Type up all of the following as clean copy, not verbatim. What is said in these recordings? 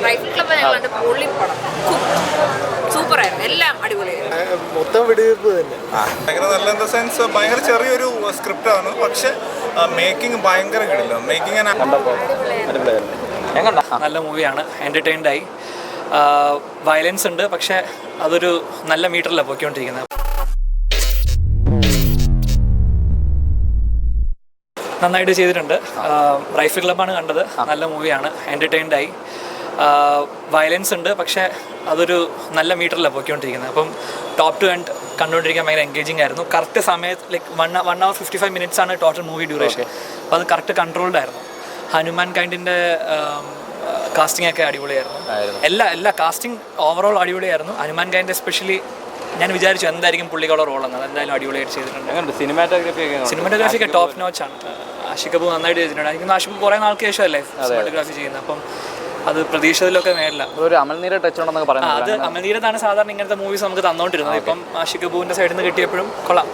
Rifle club ഞങ്ങളുടെ പൊള്ളി പടം സൂപ്പറായിരുന്നു, എല്ലാം അടിപൊളിയായിരുന്നു. മൊത്തം വെടിവെപ്പ് തന്നെ. ഭയങ്കര നല്ല ഇൻ ദ സെൻസ് ഭയങ്കര ചെറിയൊരു സ്ക്രിപ്റ്റാണ്, പക്ഷെ മേക്കിംഗ് ഭയങ്കര കിടില്ല. മേക്കിംഗ് നല്ല മൂവിയാണ്, എൻ്റർടൈൻഡ് ആയി. വയലൻസ് ഉണ്ട്, പക്ഷെ അതൊരു നല്ല മീറ്ററിലാണ് പോയിക്കൊണ്ടിരിക്കുന്നത്. നന്നായിട്ട് ചെയ്തിട്ടുണ്ട്. റൈഫിൾ ക്ലബ്ബാണ് കണ്ടത്, നല്ല മൂവിയാണ്, എൻ്റർടൈൻഡ് ആയി. വയലൻസ് ഉണ്ട്, പക്ഷേ അതൊരു നല്ല മീറ്ററിലാണ് പോയിക്കൊണ്ടിരിക്കുന്നത്. അപ്പം ടോപ്പ് ടു എൻഡ് കണ്ടുകൊണ്ടിരിക്കാൻ ഭയങ്കര എൻഗേജിങ് ആയിരുന്നു. കറക്റ്റ് സമയത്ത് ലൈക്ക് 1 hour 55 minutes ആണ് ടോട്ടൽ മൂവി ഡ്യൂറേഷൻ. അപ്പോൾ അത് കറക്റ്റ് കൺട്രോൾഡ് ആയിരുന്നു. ഹനുമാൻ കൈൻഡിൻ്റെ കാസ്റ്റിംഗ് ഒക്കെ അടിപൊളിയായിരുന്നു. എല്ലാ കാസ്റ്റിംഗ് ഓവറോൾ അടിപൊളിയായിരുന്നു. ഹനുമാൻ കൈൻഡ് എസ്പെഷ്യലി ഞാൻ വിചാരിച്ചു എന്തായിരിക്കും പുള്ളിക്കുള്ള റോളെന്ന്. അതെന്തായാലും അടിപൊളിയായിട്ട് ചെയ്തിട്ടുണ്ട്. സിനിമാറ്റോഗ്രാഫി ഒക്കെ ടോപ്പ് നോച്ചാണ്. ആഷിഖ് കപൂർ നന്നായിട്ട് ചെയ്തിട്ടുണ്ട്. എനിക്ക് ആഷിഖ് കുറേ നാൾക്ക് ശേഷമല്ലേ സിനിമാറ്റോഗ്രാഫി ചെയ്യുന്നത്, അപ്പം അത് പ്രതീക്ഷിച്ചതിലൊക്കെ മേളില്ല. ഒരു അമൽനീര ടച്ച് ഉണ്ടെന്നൊക്കെ പറയുന്നത്. അത് അമൽനീരത്താണ് സാധാരണ ഇങ്ങനത്തെ മൂവീസ് നമുക്ക് തന്നോണ്ടിരുന്നത്. ഇപ്പം ആഷിഖ് കപൂറിന്റെ സൈഡിൽ നിന്ന് കിട്ടിയപ്പോഴും കൊള്ളാം.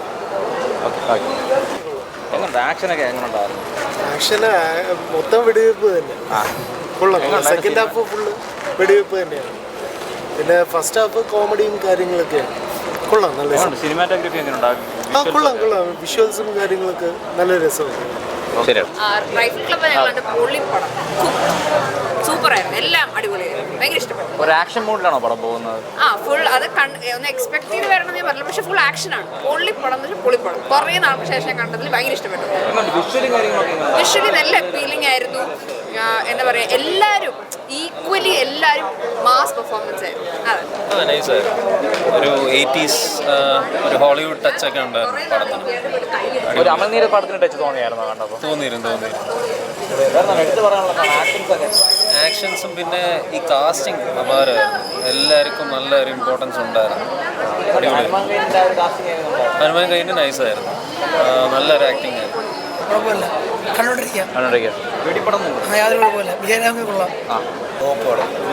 ആക്ഷനൊക്കെ എങ്ങനെയുണ്ടായിരുന്നു? ആക്ഷന് മൊത്തം വെടിവെപ്പ് തന്നെ. കൊള്ളാം. സെക്കൻഡ് ഹാഫ് ഫുള്ള് വെടിവെപ്പ് തന്നെയാണ്. പിന്നെ ഫസ്റ്റ് ഹാഫ് കോമഡിയും കാര്യങ്ങളൊക്കെയാണ്. കൊള്ളാം, നല്ല സിനിമാറ്റോഗ്രാഫി എങ്ങനെയുണ്ടാകും? കൊള്ളാം. വിഷ്വൽസും കാര്യങ്ങളൊക്കെ നല്ല രസമാണ്. റൈഫിൾ ക്ലബ്ബ് ഞങ്ങളുടെ പൊള്ളി പടം സൂപ്പറായിരുന്നു, എല്ലാം അടിപൊളിയായിരുന്നു, ഭയങ്കര ഇഷ്ടപ്പെട്ടു. ഒരു ആക്ഷൻ മോഡിലാണോ പടം പോകുന്നത്? ഫുൾ അത് ഒന്ന് എക്സ്പെക്ട് ചെയ്ത് വരണമെന്ന് ഞാൻ പറഞ്ഞില്ല, പക്ഷെ ഫുൾ ആക്ഷനാണ്. പൊള്ളി പടം എന്ന് വെച്ചാൽ പൊള്ളി പടം. കുറേ നാൾക്ക് ശേഷം കണ്ടതിൽ ഭയങ്കര ഇഷ്ടപ്പെട്ടു. വിഷ്വലി നല്ല അപ്പീലിംഗ് ആയിരുന്നു. എന്താ പറയുക, എല്ലാവരും ഈക്വലി എല്ലാവരും മാസ് പെർഫോമൻസ് ആയിരുന്നു. അതെ, നൈസായിരുന്നു. ഒരു 80s ഒരു ഹോളിവുഡ് ടച്ച് ഒക്കെ ഉണ്ടായിരുന്നു പടത്തിന്. ഒരു അമൽനീര പടത്തിന് ടച്ച് തോന്നിയായിരുന്നു കണ്ടപ്പോൾ? തോന്നിയിരുന്നു. എടുത്ത് പറയാനുള്ള ആക്ഷൻസും പിന്നെ ഈ കാസ്റ്റിംഗ് അപാരമായിരുന്നു. എല്ലാവർക്കും നല്ലൊരു ഇമ്പോർട്ടൻസ് ഉണ്ടായിരുന്നു. അടിപൊളി. ഹനുമാൻ കൈൻഡ് നൈസായിരുന്നു, നല്ലൊരു ആക്ടിങ് ആയിരുന്നു.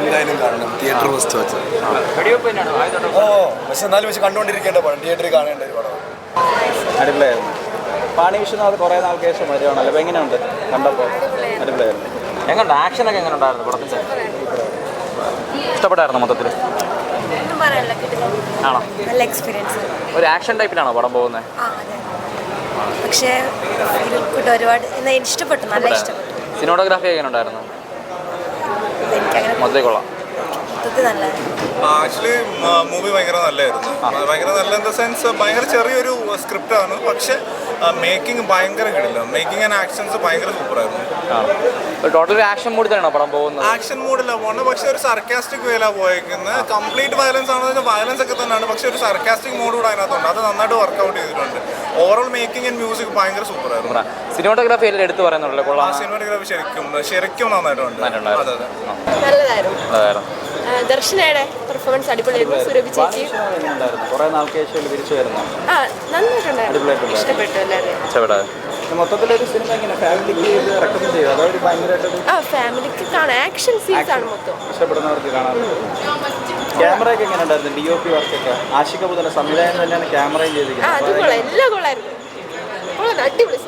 എന്തായാലും കാണണം, തിയേറ്റർ ഫസ്റ്റ് വെച്ച്. പക്ഷെ എന്നാലും വെച്ച് കണ്ടുകൊണ്ടിരിക്കേണ്ട പടം, തിയേറ്ററിൽ കാണേണ്ട ഒരു പടം. അടിപൊളിയായിരുന്നു. പാണി വിശ്വനാഥ് കുറേ നാൾക്ക് ശേഷം വരുവാണല്ലോ, അപ്പോൾ എങ്ങനെയുണ്ട് കണ്ടപ്പോൾ? അടിപൊളിയായിരുന്നു. എങ്ങനെയുണ്ട് ആക്ഷനൊക്കെ എങ്ങനെ ഉണ്ടായിരുന്നു പടത്തിൻ്റെ? ഇഷ്ടപ്പെട്ടായിരുന്നു മൊത്തത്തിൽ? ആണോ? നല്ല എക്സ്പീരിയൻസ്. ഒരു ആക്ഷൻ ടൈപ്പിലാണോ പടം പോകുന്നത്? പക്ഷേ ഒരുപാട് ഇഷ്ടപ്പെട്ടു, നല്ല ഇഷ്ടപ്പെട്ടു. സിനിമാറ്റോഗ്രാഫി എങ്ങനെ ഉണ്ടായിരുന്നു? മൊത്തത്തിൽ കൊള്ളാം. ആക്ച്വലി മൂവി ഭയങ്കര നല്ലതായിരുന്നു. ഭയങ്കര നല്ല ഇൻ ദ സെൻസ് ഭയങ്കര ചെറിയൊരു സ്ക്രിപ്റ്റാണ്, പക്ഷെ മേക്കിംഗ് ഭയങ്കര കിടില്ല. മേക്കിംഗ് ആൻഡ് ആക്ഷൻസ് ഭയങ്കര സൂപ്പറായിരുന്നു. ടോട്ടൽ ആക്ഷൻ മൂഡിൽ തന്നെയാണോ പടം പോകുന്നത്? ആക്ഷൻ മൂഡിലാണ് പോകുന്നത്, പക്ഷെ ഒരു സർക്കാസ്റ്റിക് വേയിലാണ് പോയിരിക്കുന്നത്. കംപ്ലീറ്റ് വയലൻസ് ആണെന്ന് വെച്ചാൽ വയലൻസ് ഒക്കെ തന്നെയാണ്, പക്ഷെ ഒരു സർക്കാസ്റ്റിക് മോഡ് കൂടെ അതിനകത്തുണ്ട്. അത് നന്നായിട്ട് വർക്ക്ഔട്ട് ചെയ്തിട്ടുണ്ട്. ഓവറോൾ മേക്കിംഗ് ആൻഡ് മ്യൂസിക് ഭയങ്കര സൂപ്പറായിരുന്നു. സിനിമാറ്റോഗ്രാഫി എല്ലാം എടുത്ത് പറയുന്നുണ്ടല്ലോ, കൊള്ളാം. സിനിമാറ്റോഗ്രാഫി ശരിക്കും നന്നായിട്ടുണ്ട്. നല്ലതായിരുന്നു. ദർശനയുടെ പെർഫോമൻസ് അടിപൊളിയായിരുന്നു. സുരഭി ചേച്ചി കുറേ നാൾക്ക് ശേഷം തിരിച്ചു വരുന്നു. നന്നായിട്ടുണ്ടായിരുന്നു, ഇഷ്ടപ്പെട്ടു എല്ലാവരും. മൊത്തത്തിലൊരു സിനിമ എങ്ങനെ ഫാമിലിക്ക് റെക്കമെൻഡ് ചെയ്യും? അതൊരു ഭയങ്കരമായിട്ട് ഫാമിലിക്ക് കാണാൻ ആക്ഷൻ സീൻസ് ആണ് മൊത്തം. ഇഷ്ടപ്പെടുന്നവർക്ക് കാണാൻ. ക്യാമറയൊക്കെ എങ്ങനെ ഉണ്ടായിരുന്നു? DOP വർക്കൊക്കെ ആഷിഖ് കപൂർ തന്നെ സംവിധാനം തന്നെയാണ് ക്യാമറയും ചെയ്തിരിക്കുന്നത്. അത് കൊള്ളാം, എല്ലാം കൊള്ളായിരുന്നു. അടിപൊളി.